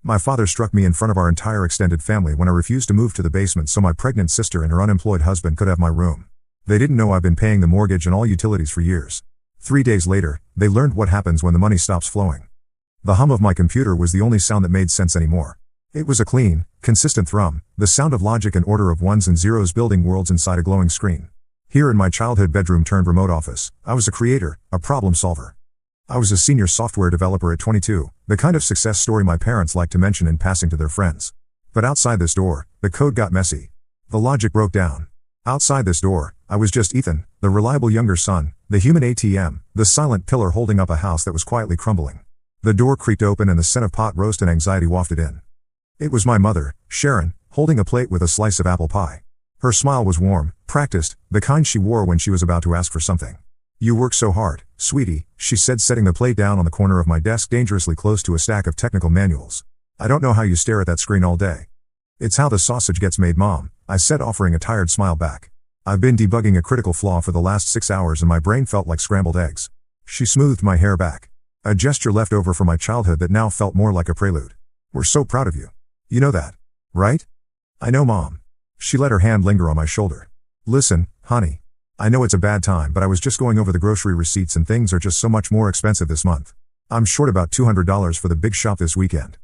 My father struck me in front of our entire extended family when I refused to move to the basement so my pregnant sister and her unemployed husband could have my room. They didn't know I've been paying the mortgage and all utilities for years. 3 days later, they learned what happens when the money stops flowing. The hum of my computer was the only sound that made sense anymore. It was a clean, consistent thrum, the sound of logic and order of ones and zeros building worlds inside a glowing screen. Here in my childhood bedroom turned remote office, I was a creator, a problem solver. I was a senior software developer at 22, the kind of success story my parents liked to mention in passing to their friends. But outside this door, the code got messy. The logic broke down. Outside this door, I was just Ethan, the reliable younger son, the human ATM, the silent pillar holding up a house that was quietly crumbling. The door creaked open and the scent of pot roast and anxiety wafted in. It was my mother, Sharon, holding a plate with a slice of apple pie. Her smile was warm, practiced, the kind she wore when she was about to ask for something. "You work so hard, sweetie," she said, setting the plate down on the corner of my desk dangerously close to a stack of technical manuals. "I don't know how you stare at that screen all day." "It's how the sausage gets made, Mom," I said, offering a tired smile back. "I've been debugging a critical flaw for the last 6 hours and my brain felt like scrambled eggs." She smoothed my hair back. A gesture left over from my childhood that now felt more like a prelude. "We're so proud of you. You know that, right?" "I know, Mom." She let her hand linger on my shoulder. "Listen, honey. I know it's a bad time, but I was just going over the grocery receipts and things are just so much more expensive this month. I'm short about $200 for the big shop this weekend."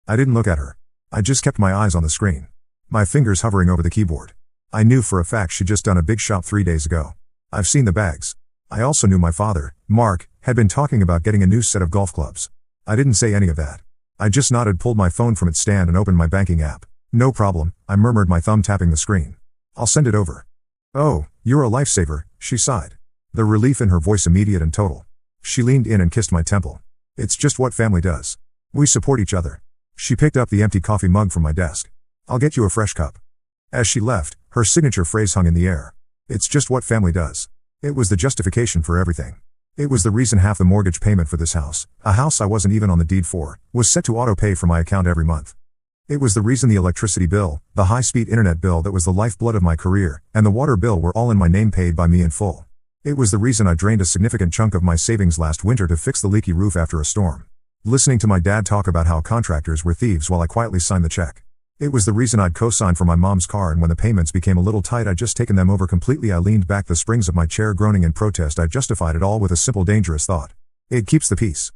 I didn't look at her. I just kept my eyes on the screen, my fingers hovering over the keyboard. I knew for a fact she'd just done a big shop 3 days ago. I've seen the bags. I also knew my father, Mark, had been talking about getting a new set of golf clubs. I didn't say any of that. I just nodded, pulled my phone from its stand and opened my banking app. "No problem," I murmured, my thumb tapping the screen. "I'll send it over." "Oh, you're a lifesaver," she sighed. The relief in her voice immediate and total. She leaned in and kissed my temple. "It's just what family does. We support each other." She picked up the empty coffee mug from my desk. "I'll get you a fresh cup." As she left, her signature phrase hung in the air. "It's just what family does." It was the justification for everything. It was the reason half the mortgage payment for this house, a house I wasn't even on the deed for, was set to auto-pay for my account every month. It was the reason the electricity bill, the high-speed internet bill that was the lifeblood of my career, and the water bill were all in my name, paid by me in full. It was the reason I drained a significant chunk of my savings last winter to fix the leaky roof after a storm. Listening to my dad talk about how contractors were thieves while I quietly signed the check. It was the reason I'd co-sign for my mom's car, and when the payments became a little tight I'd just taken them over completely. I leaned back the springs of my chair groaning in protest. I justified it all with a simple dangerous thought. It keeps the peace.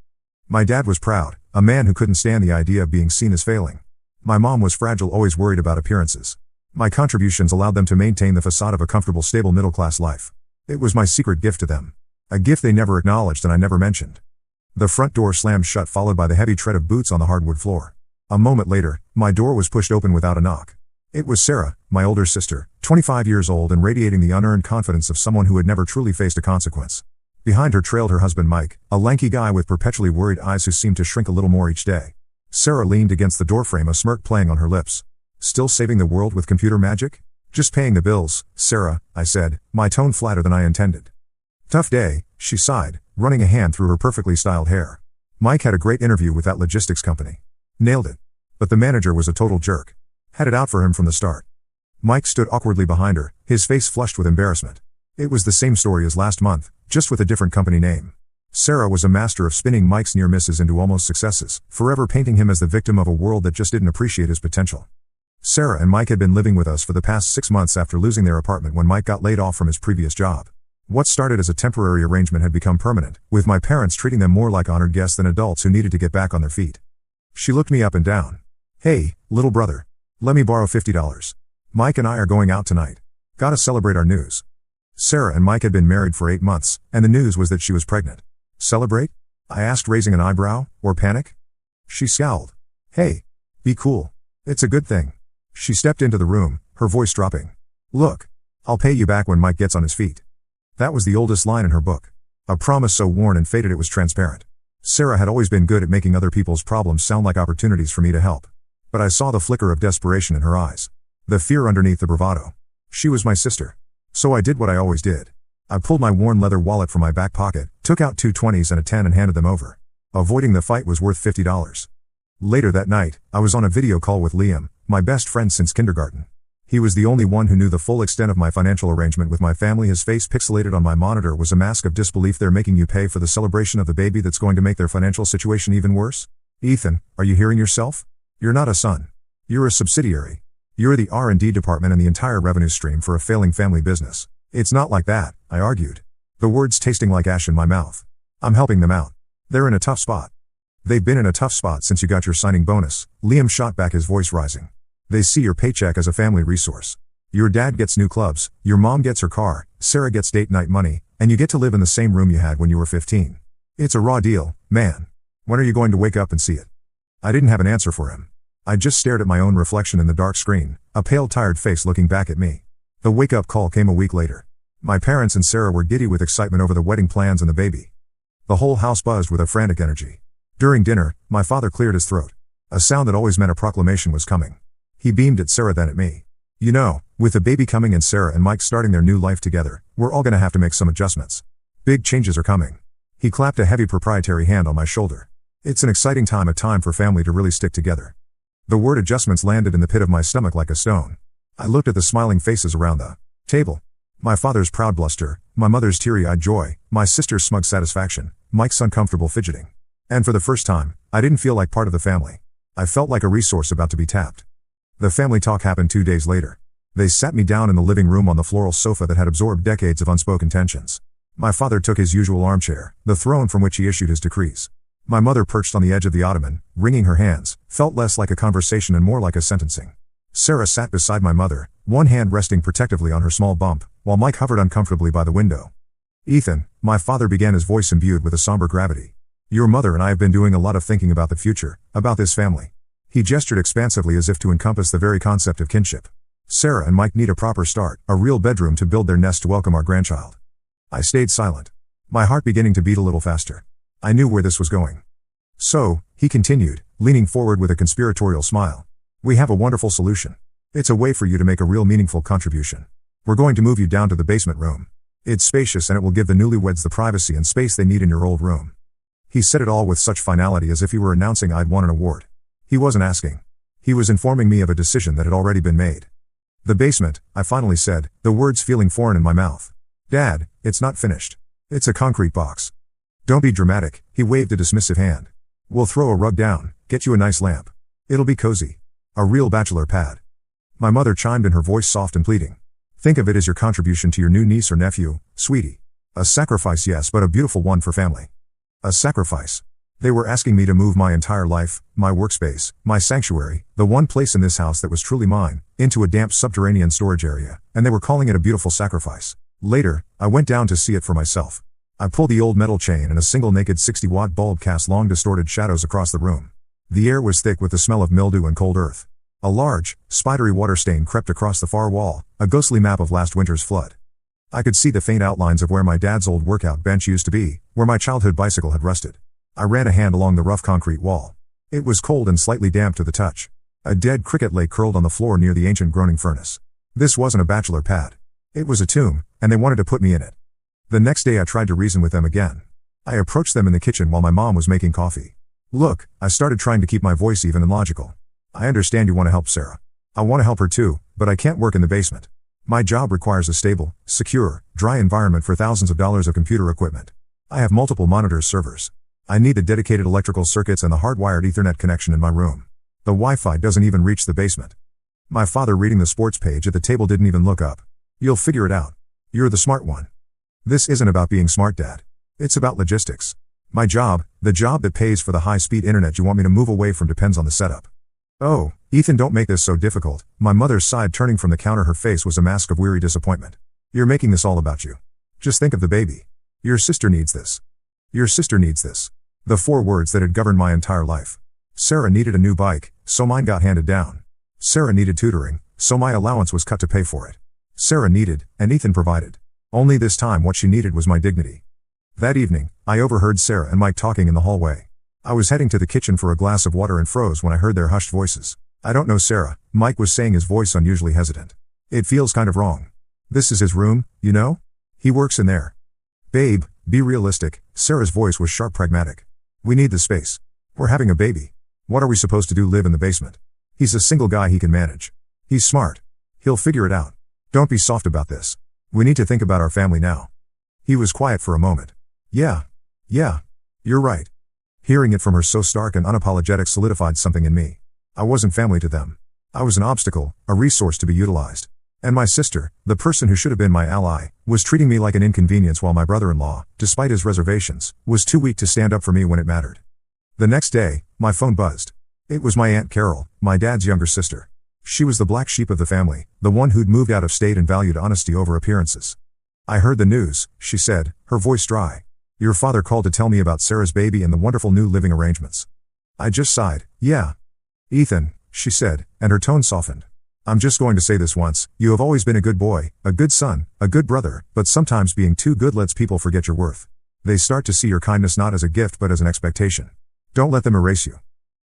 My dad was proud, a man who couldn't stand the idea of being seen as failing. My mom was fragile, always worried about appearances. My contributions allowed them to maintain the facade of a comfortable, stable middle-class life. It was my secret gift to them. A gift they never acknowledged and I never mentioned. The front door slammed shut, followed by the heavy tread of boots on the hardwood floor. A moment later, my door was pushed open without a knock. It was Sarah, my older sister, 25 years old and radiating the unearned confidence of someone who had never truly faced a consequence. Behind her trailed her husband Mike, a lanky guy with perpetually worried eyes who seemed to shrink a little more each day. Sarah leaned against the doorframe, a smirk playing on her lips. "Still saving the world with computer magic?" "Just paying the bills, Sarah," I said, my tone flatter than I intended. "Tough day," she sighed, running a hand through her perfectly styled hair. "Mike had a great interview with that logistics company. Nailed it. But the manager was a total jerk. Had it out for him from the start." Mike stood awkwardly behind her, his face flushed with embarrassment. It was the same story as last month, just with a different company name. Sarah was a master of spinning Mike's near misses into almost successes, forever painting him as the victim of a world that just didn't appreciate his potential. Sarah and Mike had been living with us for the past 6 months after losing their apartment when Mike got laid off from his previous job. What started as a temporary arrangement had become permanent, with my parents treating them more like honored guests than adults who needed to get back on their feet. She looked me up and down. "Hey, little brother. Let me borrow $50. Mike and I are going out tonight. Gotta celebrate our news." Sarah and Mike had been married for 8 months, and the news was that she was pregnant. "Celebrate?" I asked, raising an eyebrow. "Or panic?" She scowled. "Hey, be cool. It's a good thing." She stepped into the room, her voice dropping. "Look, I'll pay you back when Mike gets on his feet." That was the oldest line in her book. A promise so worn and faded it was transparent. Sarah had always been good at making other people's problems sound like opportunities for me to help. But I saw the flicker of desperation in her eyes. The fear underneath the bravado. She was my sister. So I did what I always did. I pulled my worn leather wallet from my back pocket, took out 2 20s and a 10 and handed them over. Avoiding the fight was worth $50. Later that night, I was on a video call with Liam, my best friend since kindergarten. He was the only one who knew the full extent of my financial arrangement with my family. His face, pixelated on my monitor, was a mask of disbelief. "They're making you pay for the celebration of the baby that's going to make their financial situation even worse? Ethan, are you hearing yourself? You're not a son. You're a subsidiary. You're the R&D department and the entire revenue stream for a failing family business. It's not like that, I argued. The words tasting like ash in my mouth. I'm helping them out. They're in a tough spot. They've been in a tough spot since you got your signing bonus, Liam shot back, his voice rising. They see your paycheck as a family resource. Your dad gets new clubs, your mom gets her car, Sarah gets date night money, and you get to live in the same room you had when you were 15. It's a raw deal, man. When are you going to wake up and see it? I didn't have an answer for him. I just stared at my own reflection in the dark screen, a pale, tired face looking back at me. The wake-up call came a week later. My parents and Sarah were giddy with excitement over the wedding plans and the baby. The whole house buzzed with a frantic energy. During dinner, my father cleared his throat. A sound that always meant a proclamation was coming. He beamed at Sarah, then at me. You know, with the baby coming and Sarah and Mike starting their new life together, we're all gonna have to make some adjustments. Big changes are coming. He clapped a heavy proprietary hand on my shoulder. It's an exciting time, a time for family to really stick together. The word adjustments landed in the pit of my stomach like a stone. I looked at the smiling faces around the table. My father's proud bluster, my mother's teary-eyed joy, my sister's smug satisfaction, Mike's uncomfortable fidgeting. And for the first time, I didn't feel like part of the family. I felt like a resource about to be tapped. The family talk happened 2 days later. They sat me down in the living room on the floral sofa that had absorbed decades of unspoken tensions. My father took his usual armchair, the throne from which he issued his decrees. My mother perched on the edge of the ottoman, wringing her hands, felt less like a conversation and more like a sentencing. Sarah sat beside my mother, one hand resting protectively on her small bump, while Mike hovered uncomfortably by the window. Ethan, my father began, his voice imbued with a somber gravity. Your mother and I have been doing a lot of thinking about the future, about this family. He gestured expansively as if to encompass the very concept of kinship. Sarah and Mike need a proper start, a real bedroom to build their nest to welcome our grandchild. I stayed silent. My heart beginning to beat a little faster. I knew where this was going. So, he continued, leaning forward with a conspiratorial smile. We have a wonderful solution. It's a way for you to make a real meaningful contribution. We're going to move you down to the basement room. It's spacious and it will give the newlyweds the privacy and space they need in your old room. He said it all with such finality as if he were announcing I'd won an award. He wasn't asking. He was informing me of a decision that had already been made. The basement, I finally said, the words feeling foreign in my mouth. Dad, it's not finished. It's a concrete box. Don't be dramatic, he waved a dismissive hand. We'll throw a rug down, get you a nice lamp. It'll be cozy. A real bachelor pad. My mother chimed in, her voice soft and pleading. Think of it as your contribution to your new niece or nephew, sweetie. A sacrifice, yes, but a beautiful one for family. A sacrifice. They were asking me to move my entire life, my workspace, my sanctuary, the one place in this house that was truly mine, into a damp subterranean storage area, and they were calling it a beautiful sacrifice. Later, I went down to see it for myself. I pulled the old metal chain and a single naked 60-watt bulb cast long distorted shadows across the room. The air was thick with the smell of mildew and cold earth. A large, spidery water stain crept across the far wall, a ghostly map of last winter's flood. I could see the faint outlines of where my dad's old workout bench used to be, where my childhood bicycle had rusted. I ran a hand along the rough concrete wall. It was cold and slightly damp to the touch. A dead cricket lay curled on the floor near the ancient groaning furnace. This wasn't a bachelor pad. It was a tomb, and they wanted to put me in it. The next day I tried to reason with them again. I approached them in the kitchen while my mom was making coffee. Look, I started trying to keep my voice even and logical. I understand you want to help Sarah. I want to help her too, but I can't work in the basement. My job requires a stable, secure, dry environment for thousands of dollars of computer equipment. I have multiple monitors, servers. I need the dedicated electrical circuits and the hardwired Ethernet connection in my room. The Wi-Fi doesn't even reach the basement. My father, reading the sports page at the table, didn't even look up. You'll figure it out. You're the smart one. This isn't about being smart, Dad. It's about logistics. My job, the job that pays for the high-speed internet you want me to move away from, depends on the setup. Oh, Ethan, don't make this so difficult. My mother sighed, turning from the counter. Her face was a mask of weary disappointment. You're making this all about you. Just think of the baby. Your sister needs this. Your sister needs this. The 4 words that had governed my entire life. Sarah needed a new bike, so mine got handed down. Sarah needed tutoring, so my allowance was cut to pay for it. Sarah needed, and Ethan provided. Only this time what she needed was my dignity. That evening, I overheard Sarah and Mike talking in the hallway. I was heading to the kitchen for a glass of water and froze when I heard their hushed voices. I don't know, Sarah, Mike was saying, his voice unusually hesitant. It feels kind of wrong. This is his room, you know? He works in there. Babe, be realistic. Sarah's voice was sharp, pragmatic. We need the space. We're having a baby. What are we supposed to do, live in the basement? He's a single guy, he can manage. He's smart. He'll figure it out. Don't be soft about this. We need to think about our family now. He was quiet for a moment. Yeah, you're right. Hearing it from her so stark and unapologetic solidified something in me. I wasn't family to them. I was an obstacle, a resource to be utilized. And my sister, the person who should have been my ally, was treating me like an inconvenience while my brother-in-law, despite his reservations, was too weak to stand up for me when it mattered. The next day, my phone buzzed. It was my Aunt Carol, my dad's younger sister. She was the black sheep of the family, the one who'd moved out of state and valued honesty over appearances. I heard the news, she said, her voice dry. Your father called to tell me about Sarah's baby and the wonderful new living arrangements. I just sighed. Yeah. Ethan, she said, and her tone softened. I'm just going to say this once, you have always been a good boy, a good son, a good brother, but sometimes being too good lets people forget your worth. They start to see your kindness not as a gift but as an expectation. Don't let them erase you.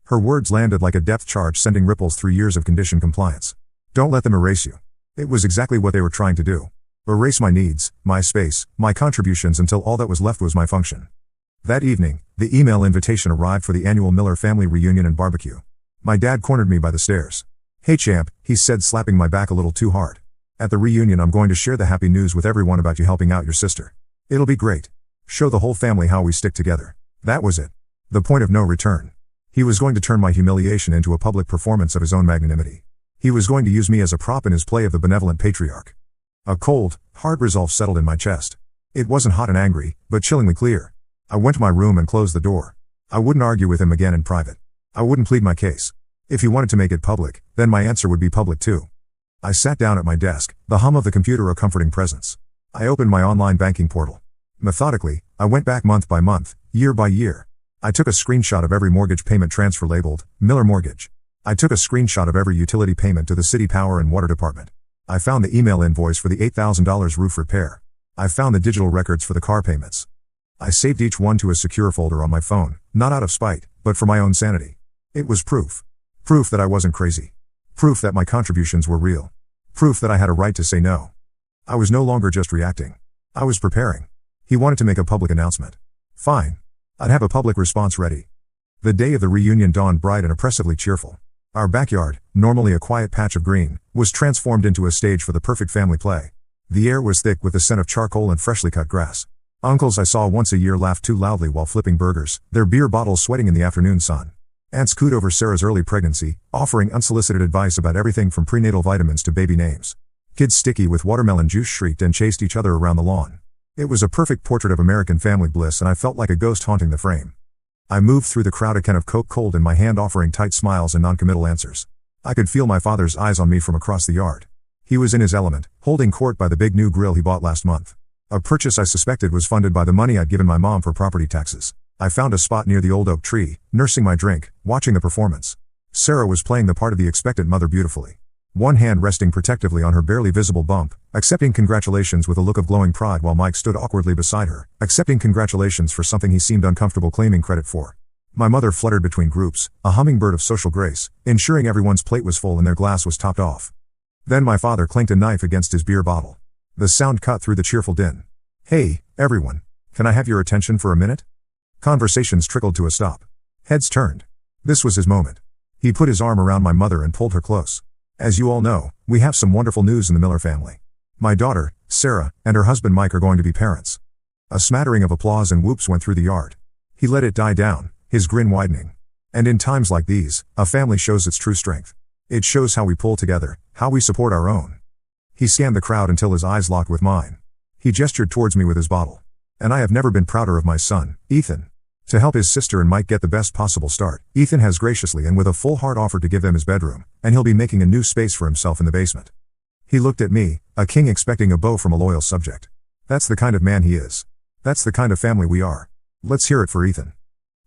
Her words landed like a depth charge, sending ripples through years of conditioned compliance. Don't let them erase you. It was exactly what they were trying to do. Erase my needs, my space, my contributions until all that was left was my function. That evening, the email invitation arrived for the annual Miller family reunion and barbecue. My dad cornered me by the stairs. Hey champ, he said, slapping my back a little too hard. At the reunion I'm going to share the happy news with everyone about you helping out your sister. It'll be great. Show the whole family how we stick together. That was it. The point of no return. He was going to turn my humiliation into a public performance of his own magnanimity. He was going to use me as a prop in his play of the benevolent patriarch. A cold, hard resolve settled in my chest. It wasn't hot and angry, but chillingly clear. I went to my room and closed the door. I wouldn't argue with him again in private. I wouldn't plead my case. If he wanted to make it public, then my answer would be public too. I sat down at my desk, the hum of the computer a comforting presence. I opened my online banking portal. Methodically, I went back month by month, year by year. I took a screenshot of every mortgage payment transfer labeled Miller Mortgage. I took a screenshot of every utility payment to the city power and water department. I found the email invoice for the $8,000 roof repair. I found the digital records for the car payments. I saved each one to a secure folder on my phone, not out of spite, but for my own sanity. It was proof. Proof that I wasn't crazy. Proof that my contributions were real. Proof that I had a right to say no. I was no longer just reacting. I was preparing. He wanted to make a public announcement. Fine. I'd have a public response ready. The day of the reunion dawned bright and oppressively cheerful. Our backyard, normally a quiet patch of green, was transformed into a stage for the perfect family play. The air was thick with the scent of charcoal and freshly cut grass. Uncles I saw once a year laughed too loudly while flipping burgers, their beer bottles sweating in the afternoon sun. Aunts cooed over Sarah's early pregnancy, offering unsolicited advice about everything from prenatal vitamins to baby names. Kids sticky with watermelon juice shrieked and chased each other around the lawn. It was a perfect portrait of American family bliss, and I felt like a ghost haunting the frame. I moved through the crowd, a can of Coke cold in my hand, offering tight smiles and non-committal answers. I could feel my father's eyes on me from across the yard. He was in his element, holding court by the big new grill he bought last month. A purchase I suspected was funded by the money I'd given my mom for property taxes. I found a spot near the old oak tree, nursing my drink, watching the performance. Sarah was playing the part of the expectant mother beautifully. One hand resting protectively on her barely visible bump, accepting congratulations with a look of glowing pride, while Mike stood awkwardly beside her, accepting congratulations for something he seemed uncomfortable claiming credit for. My mother fluttered between groups, a hummingbird of social grace, ensuring everyone's plate was full and their glass was topped off. Then my father clinked a knife against his beer bottle. The sound cut through the cheerful din. Hey, everyone. Can I have your attention for a minute? Conversations trickled to a stop. Heads turned. This was his moment. He put his arm around my mother and pulled her close. As you all know, we have some wonderful news in the Miller family. My daughter, Sarah, and her husband Mike are going to be parents. A smattering of applause and whoops went through the yard. He let it die down, his grin widening. And in times like these, a family shows its true strength. It shows how we pull together, how we support our own. He scanned the crowd until his eyes locked with mine. He gestured towards me with his bottle. And I have never been prouder of my son, Ethan. To help his sister and Mike get the best possible start, Ethan has graciously and with a full heart offered to give them his bedroom, and he'll be making a new space for himself in the basement. He looked at me, a king expecting a bow from a loyal subject. That's the kind of man he is. That's the kind of family we are. Let's hear it for Ethan.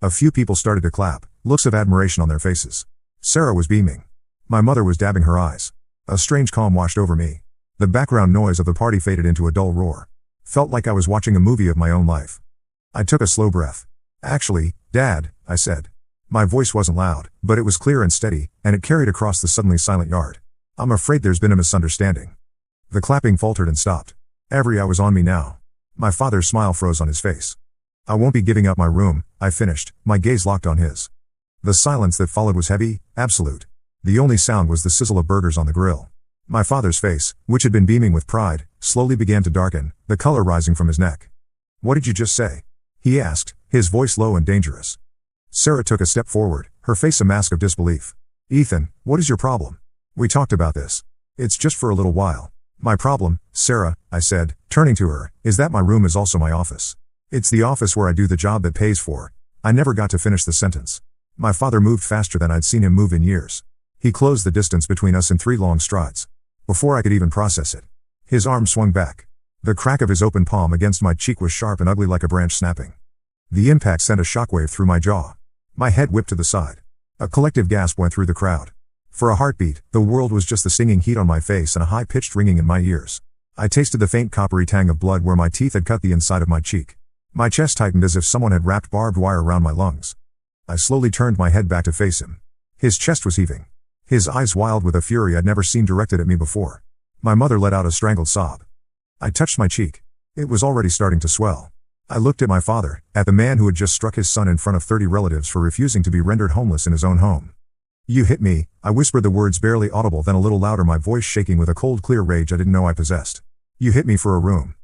A few people started to clap, looks of admiration on their faces. Sarah was beaming. My mother was dabbing her eyes. A strange calm washed over me. The background noise of the party faded into a dull roar. Felt like I was watching a movie of my own life. I took a slow breath. Actually, Dad, I said. My voice wasn't loud, but it was clear and steady, and it carried across the suddenly silent yard. I'm afraid there's been a misunderstanding. The clapping faltered and stopped. Every eye was on me now. My father's smile froze on his face. I won't be giving up my room, I finished, my gaze locked on his. The silence that followed was heavy, absolute. The only sound was the sizzle of burgers on the grill. My father's face, which had been beaming with pride, slowly began to darken, the color rising from his neck. What did you just say? He asked, his voice low and dangerous. Sarah took a step forward, her face a mask of disbelief. Ethan, what is your problem? We talked about this. It's just for a little while. My problem, Sarah, I said, turning to her, is that my room is also my office. It's the office where I do the job that pays for. I never got to finish the sentence. My father moved faster than I'd seen him move in years. He closed the distance between us in 3 long strides. Before I could even process it, his arm swung back. The crack of his open palm against my cheek was sharp and ugly like a branch snapping. The impact sent a shockwave through my jaw. My head whipped to the side. A collective gasp went through the crowd. For a heartbeat, the world was just the stinging heat on my face and a high-pitched ringing in my ears. I tasted the faint coppery tang of blood where my teeth had cut the inside of my cheek. My chest tightened as if someone had wrapped barbed wire around my lungs. I slowly turned my head back to face him. His chest was heaving. His eyes wild with a fury I'd never seen directed at me before. My mother let out a strangled sob. I touched my cheek. It was already starting to swell. I looked at my father, at the man who had just struck his son in front of 30 relatives for refusing to be rendered homeless in his own home. You hit me, I whispered the words barely audible, then a little louder, my voice shaking with a cold clear rage I didn't know I possessed. You hit me for a room.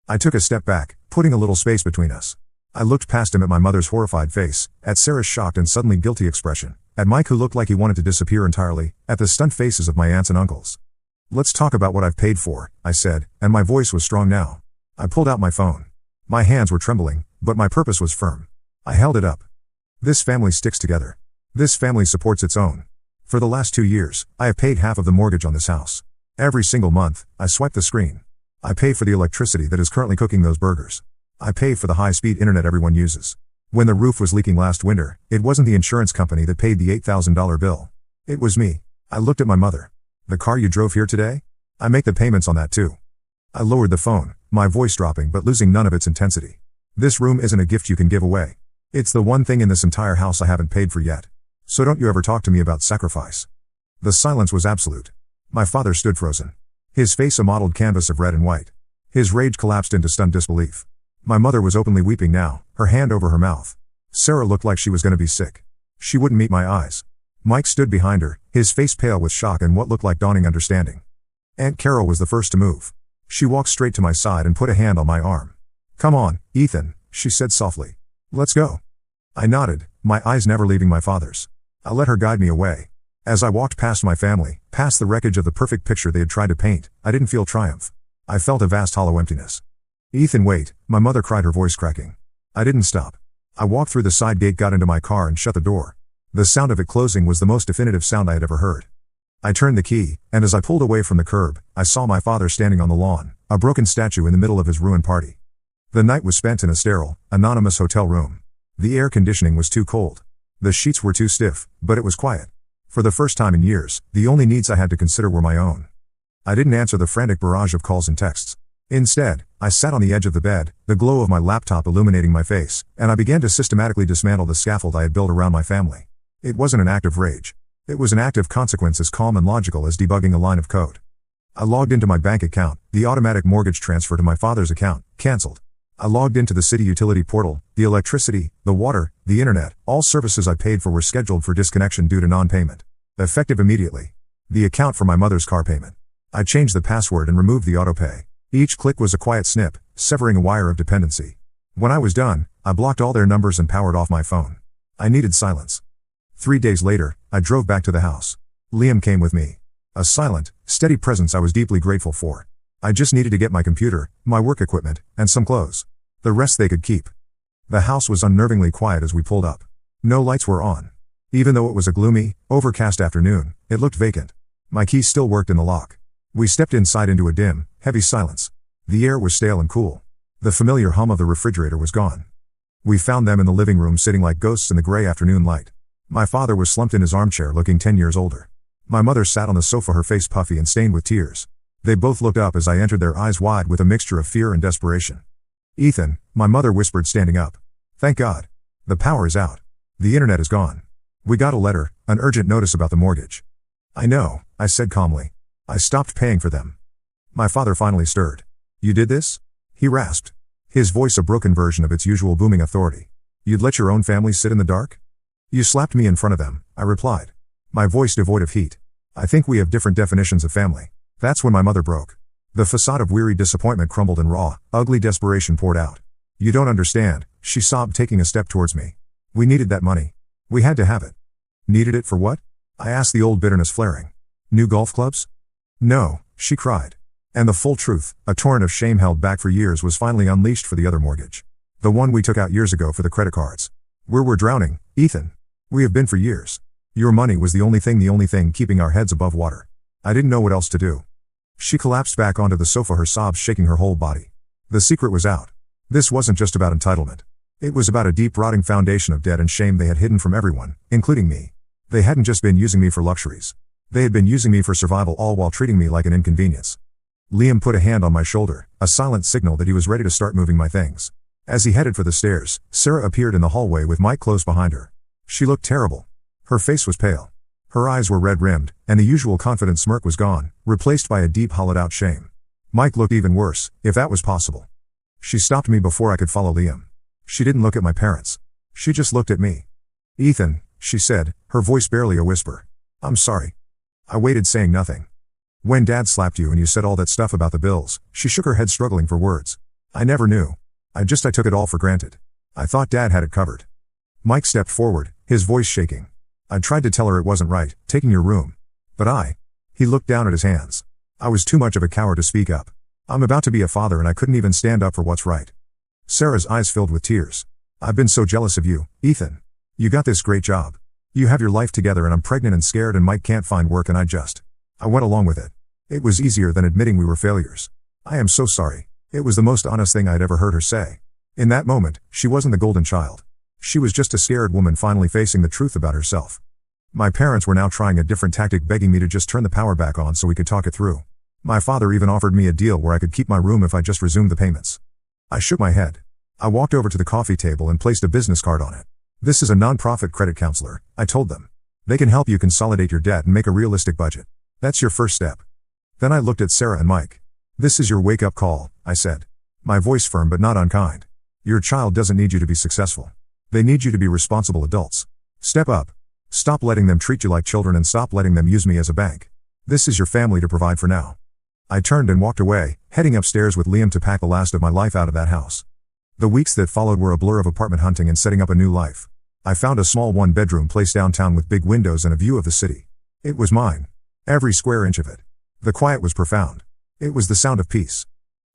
I took a step back, putting a little space between us. I looked past him at my mother's horrified face, at Sarah's shocked and suddenly guilty expression, at Mike who looked like he wanted to disappear entirely, at the stunned faces of my aunts and uncles. Let's talk about what I've paid for, I said, and my voice was strong now. I pulled out my phone. My hands were trembling, but my purpose was firm. I held it up. This family sticks together. This family supports its own. For the last 2 years, I have paid half of the mortgage on this house. Every single month, I swipe the screen. I pay for the electricity that is currently cooking those burgers. I pay for the high-speed internet everyone uses. When the roof was leaking last winter, it wasn't the insurance company that paid the $8,000 bill. It was me. I looked at my mother. The car you drove here today? I make the payments on that too. I lowered the phone, my voice dropping but losing none of its intensity. This room isn't a gift you can give away. It's the one thing in this entire house I haven't paid for yet. So don't you ever talk to me about sacrifice. The silence was absolute. My father stood frozen. His face a mottled canvas of red and white. His rage collapsed into stunned disbelief. My mother was openly weeping now, her hand over her mouth. Sarah looked like she was going to be sick. She wouldn't meet my eyes. Mike stood behind her, his face pale with shock and what looked like dawning understanding. Aunt Carol was the first to move. She walked straight to my side and put a hand on my arm. Come on, Ethan, she said softly. Let's go. I nodded, my eyes never leaving my father's. I let her guide me away. As I walked past my family, past the wreckage of the perfect picture they had tried to paint, I didn't feel triumph. I felt a vast hollow emptiness. Ethan, wait, my mother cried, her voice cracking. I didn't stop. I walked through the side gate, got into my car and shut the door. The sound of it closing was the most definitive sound I had ever heard. I turned the key, and as I pulled away from the curb, I saw my father standing on the lawn, a broken statue in the middle of his ruined party. The night was spent in a sterile, anonymous hotel room. The air conditioning was too cold. The sheets were too stiff, but it was quiet. For the first time in years, the only needs I had to consider were my own. I didn't answer the frantic barrage of calls and texts. Instead, I sat on the edge of the bed, the glow of my laptop illuminating my face, and I began to systematically dismantle the scaffold I had built around my family. It wasn't an act of rage. It was an act of consequence as calm and logical as debugging a line of code. I logged into my bank account, the automatic mortgage transfer to my father's account, cancelled. I logged into the city utility portal, the electricity, the water, the internet, all services I paid for were scheduled for disconnection due to non-payment. Effective immediately. The account for my mother's car payment. I changed the password and removed the autopay. Each click was a quiet snip, severing a wire of dependency. When I was done, I blocked all their numbers and powered off my phone. I needed silence. 3 days later, I drove back to the house. Liam came with me. A silent, steady presence I was deeply grateful for. I just needed to get my computer, my work equipment, and some clothes. The rest they could keep. The house was unnervingly quiet as we pulled up. No lights were on. Even though it was a gloomy, overcast afternoon, it looked vacant. My key still worked in the lock. We stepped inside into a dim, heavy silence. The air was stale and cool. The familiar hum of the refrigerator was gone. We found them in the living room sitting like ghosts in the gray afternoon light. My father was slumped in his armchair looking 10 years older. My mother sat on the sofa, her face puffy and stained with tears. They both looked up as I entered, their eyes wide with a mixture of fear and desperation. Ethan, my mother whispered, standing up. Thank God. The power is out. The internet is gone. We got a letter, an urgent notice about the mortgage. I know, I said calmly. I stopped paying for them. My father finally stirred. You did this? He rasped. His voice a broken version of its usual booming authority. You'd let your own family sit in the dark? You slapped me in front of them, I replied. My voice devoid of heat. I think we have different definitions of family. That's when my mother broke. The facade of weary disappointment crumbled and raw, ugly desperation poured out. You don't understand, she sobbed, taking a step towards me. We needed that money. We had to have it. Needed it for what? I asked, the old bitterness flaring. New golf clubs? No, she cried. And the full truth, a torrent of shame held back for years, was finally unleashed for the other mortgage. The one we took out years ago for the credit cards. We're drowning, Ethan. We have been for years. Your money was the only thing keeping our heads above water. I didn't know what else to do. She collapsed back onto the sofa, her sobs shaking her whole body. The secret was out. This wasn't just about entitlement. It was about a deep rotting foundation of debt and shame they had hidden from everyone, including me. They hadn't just been using me for luxuries. They had been using me for survival, all while treating me like an inconvenience. Liam put a hand on my shoulder, a silent signal that he was ready to start moving my things. As he headed for the stairs, Sarah appeared in the hallway with Mike close behind her. She looked terrible. Her face was pale. Her eyes were red-rimmed, and the usual confident smirk was gone, replaced by a deep hollowed-out shame. Mike looked even worse, if that was possible. She stopped me before I could follow Liam. She didn't look at my parents. She just looked at me. Ethan, she said, her voice barely a whisper. I'm sorry. I waited, saying nothing. When Dad slapped you and you said all that stuff about the bills, she shook her head, struggling for words. I never knew. I took it all for granted. I thought Dad had it covered. Mike stepped forward, his voice shaking. I tried to tell her it wasn't right, taking your room. But He looked down at his hands. I was too much of a coward to speak up. I'm about to be a father and I couldn't even stand up for what's right. Sarah's eyes filled with tears. I've been so jealous of you, Ethan. You got this great job. You have your life together, and I'm pregnant and scared, and Mike can't find work, and I went along with it. It was easier than admitting we were failures. I am so sorry. It was the most honest thing I'd ever heard her say. In that moment, she wasn't the golden child. She was just a scared woman finally facing the truth about herself. My parents were now trying a different tactic, begging me to just turn the power back on so we could talk it through. My father even offered me a deal where I could keep my room if I just resumed the payments. I shook my head. I walked over to the coffee table and placed a business card on it. This is a non-profit credit counselor, I told them. They can help you consolidate your debt and make a realistic budget. That's your first step. Then I looked at Sarah and Mike. This is your wake-up call, I said. My voice firm but not unkind. Your child doesn't need you to be successful. They need you to be responsible adults. Step up. Stop letting them treat you like children and stop letting them use me as a bank. This is your family to provide for now. I turned and walked away, heading upstairs with Liam to pack the last of my life out of that house. The weeks that followed were a blur of apartment hunting and setting up a new life. I found a small one-bedroom place downtown with big windows and a view of the city. It was mine. Every square inch of it. The quiet was profound. It was the sound of peace.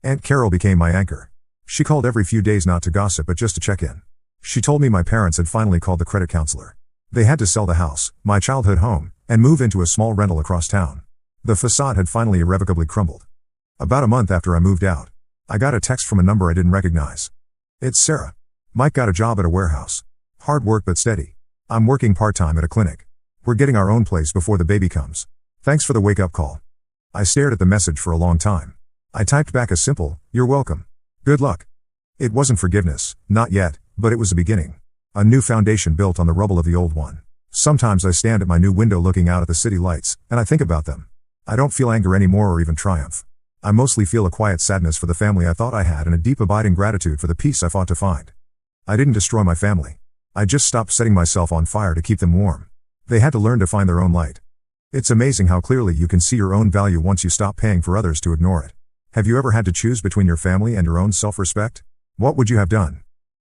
Aunt Carol became my anchor. She called every few days, not to gossip but just to check in. She told me my parents had finally called the credit counselor. They had to sell the house, my childhood home, and move into a small rental across town. The facade had finally irrevocably crumbled. About a month after I moved out, I got a text from a number I didn't recognize. It's Sarah. Mike got a job at a warehouse. Hard work but steady. I'm working part-time at a clinic. We're getting our own place before the baby comes. Thanks for the wake-up call. I stared at the message for a long time. I typed back a simple, "You're welcome. Good luck." It wasn't forgiveness, not yet, but it was a beginning. A new foundation built on the rubble of the old one. Sometimes I stand at my new window looking out at the city lights, and I think about them. I don't feel anger anymore or even triumph. I mostly feel a quiet sadness for the family I thought I had and a deep abiding gratitude for the peace I fought to find. I didn't destroy my family. I just stopped setting myself on fire to keep them warm. They had to learn to find their own light. It's amazing how clearly you can see your own value once you stop paying for others to ignore it. Have you ever had to choose between your family and your own self-respect? What would you have done?